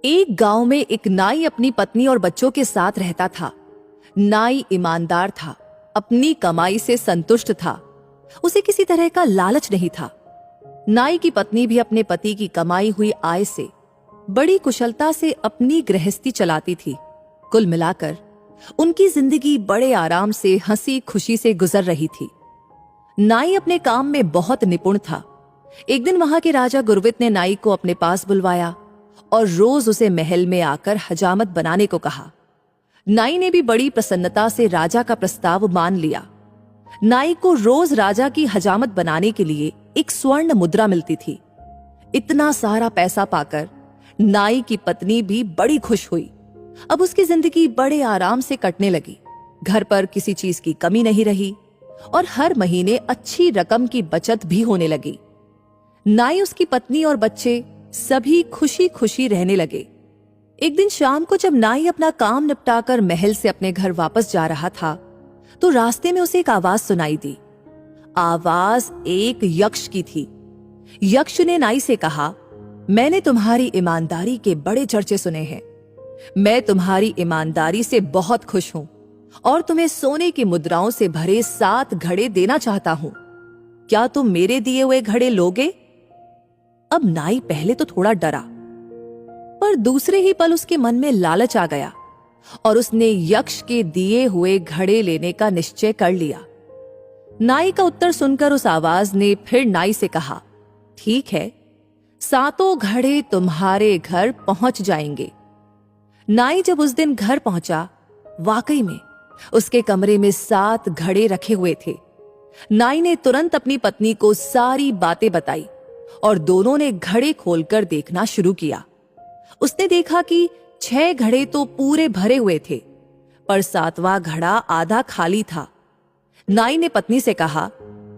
एक गांव में एक नाई अपनी पत्नी और बच्चों के साथ रहता था। नाई ईमानदार था, अपनी कमाई से संतुष्ट था, उसे किसी तरह का लालच नहीं था। नाई की पत्नी भी अपने पति की कमाई हुई आय से बड़ी कुशलता से अपनी गृहस्थी चलाती थी। कुल मिलाकर उनकी जिंदगी बड़े आराम से हंसी खुशी से गुजर रही थी। नाई अपने काम में बहुत निपुण था। एक दिन वहां के राजा गुरवित ने नाई को अपने पास बुलवाया और रोज उसे महल में आकर हजामत बनाने को कहा। नाई ने भी बड़ी प्रसन्नता से राजा का प्रस्ताव मान लिया। नाई को रोज राजा की हजामत बनाने के लिए एक स्वर्ण मुद्रा मिलती थी। इतना सारा पैसा पाकर नाई की पत्नी भी बड़ी खुश हुई। अब उसकी जिंदगी बड़े आराम से कटने लगी। घर पर किसी चीज की कमी नहीं रही और हर महीने अच्छी रकम की बचत भी होने लगी। नाई, उसकी पत्नी और बच्चे सभी खुशी खुशी रहने लगे। एक दिन शाम को जब नाई अपना काम निपटाकर महल से अपने घर वापस जा रहा था तो रास्ते में उसे एक आवाज सुनाई दी। आवाज एक यक्ष की थी। यक्ष ने नाई से कहा, मैंने तुम्हारी ईमानदारी के बड़े चर्चे सुने हैं। मैं तुम्हारी ईमानदारी से बहुत खुश हूं और तुम्हें सोने की मुद्राओं से भरे 7 घड़े देना चाहता हूं। क्या तुम मेरे दिए हुए घड़े लोगे? अब नाई पहले तो थोड़ा डरा, पर दूसरे ही पल उसके मन में लालच आ गया और उसने यक्ष के दिए हुए घड़े लेने का निश्चय कर लिया। नाई का उत्तर सुनकर उस आवाज ने फिर नाई से कहा, ठीक है, 7 घड़े तुम्हारे घर पहुंच जाएंगे। नाई जब उस दिन घर पहुंचा, वाकई में उसके कमरे में 7 घड़े रखे हुए थे। नाई ने तुरंत अपनी पत्नी को सारी बातें बताई और दोनों ने घड़े खोलकर देखना शुरू किया। उसने देखा कि 6 घड़े तो पूरे भरे हुए थे, पर 7वां घड़ा आधा खाली था। नाई ने पत्नी से कहा,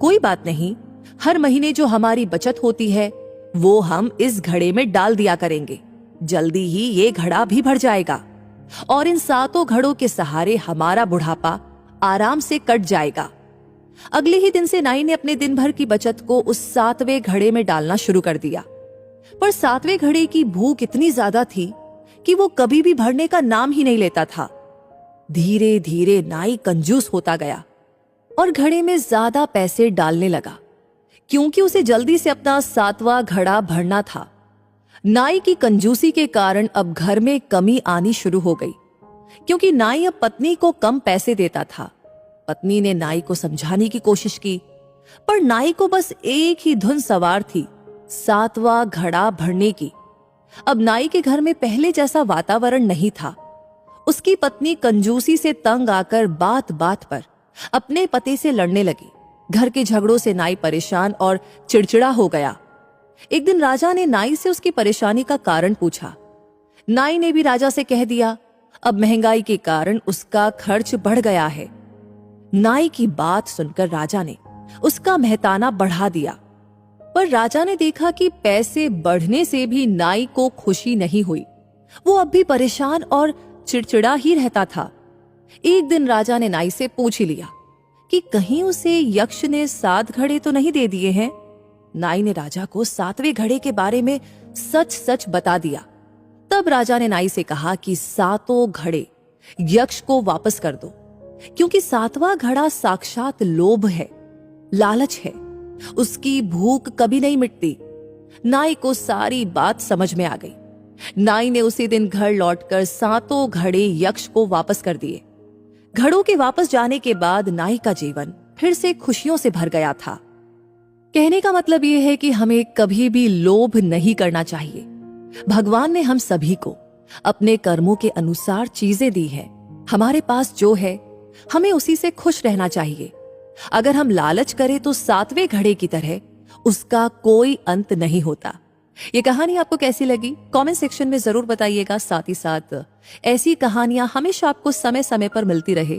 कोई बात नहीं, हर महीने जो हमारी बचत होती है वो हम इस घड़े में डाल दिया करेंगे। जल्दी ही ये घड़ा भी भर जाएगा और इन 7 घड़ों के सहारे हमारा बुढ़ापा आराम से कट जाएगा। अगले ही दिन से नाई ने अपने दिन भर की बचत को उस 7वें घड़े में डालना शुरू कर दिया। पर 7वें घड़े की भूख इतनी ज्यादा थी कि वो कभी भी भरने का नाम ही नहीं लेता था। धीरे धीरे नाई कंजूस होता गया और घड़े में ज्यादा पैसे डालने लगा, क्योंकि उसे जल्दी से अपना 7वां घड़ा भरना था। नाई की कंजूसी के कारण अब घर में कमी आनी शुरू हो गई, क्योंकि नाई अब पत्नी को कम पैसे देता था। पत्नी ने नाई को समझाने की कोशिश की, पर नाई को बस एक ही धुन सवार थी, 7वां घड़ा भरने की। अब नाई के घर में पहले जैसा वातावरण नहीं था। उसकी पत्नी कंजूसी से तंग आकर बात बात पर अपने पति से लड़ने लगी। घर के झगड़ों से नाई परेशान और चिड़चिड़ा हो गया। एक दिन राजा ने नाई से उसकी परेशानी का कारण पूछा। नाई ने भी राजा से कह दिया, अब महंगाई के कारण उसका खर्च बढ़ गया है। नाई की बात सुनकर राजा ने उसका मेहताना बढ़ा दिया, पर राजा ने देखा कि पैसे बढ़ने से भी नाई को खुशी नहीं हुई। वो अब भी परेशान और चिड़चिड़ा ही रहता था। एक दिन राजा ने नाई से पूछ ही लिया कि कहीं उसे यक्ष ने 7 घड़े तो नहीं दे दिए हैं। नाई ने राजा को 7वें घड़े के बारे में सच सच बता दिया। तब राजा ने नाई से कहा कि 7 घड़े यक्ष को वापस कर दो, क्योंकि 7वां घड़ा साक्षात लोभ है, लालच है। उसकी भूख कभी नहीं मिटती। नाई को सारी बात समझ में आ गई। नाई ने उसी दिन घर लौटकर 7 घड़े यक्ष को वापस कर दिए। घड़ों के वापस जाने के बाद नाई का जीवन फिर से खुशियों से भर गया था। कहने का मतलब यह है कि हमें कभी भी लोभ नहीं करना चाहिए। भगवान ने हम सभी को अपने कर्मों के अनुसार चीजें दी है। हमारे पास जो है हमें उसी से खुश रहना चाहिए। अगर हम लालच करें तो 7वें घड़े की तरह उसका कोई अंत नहीं होता। ये कहानी आपको कैसी लगी कमेंट सेक्शन में जरूर बताइएगा। साथ ही साथ ऐसी कहानियां हमेशा आपको समय समय पर मिलती रहे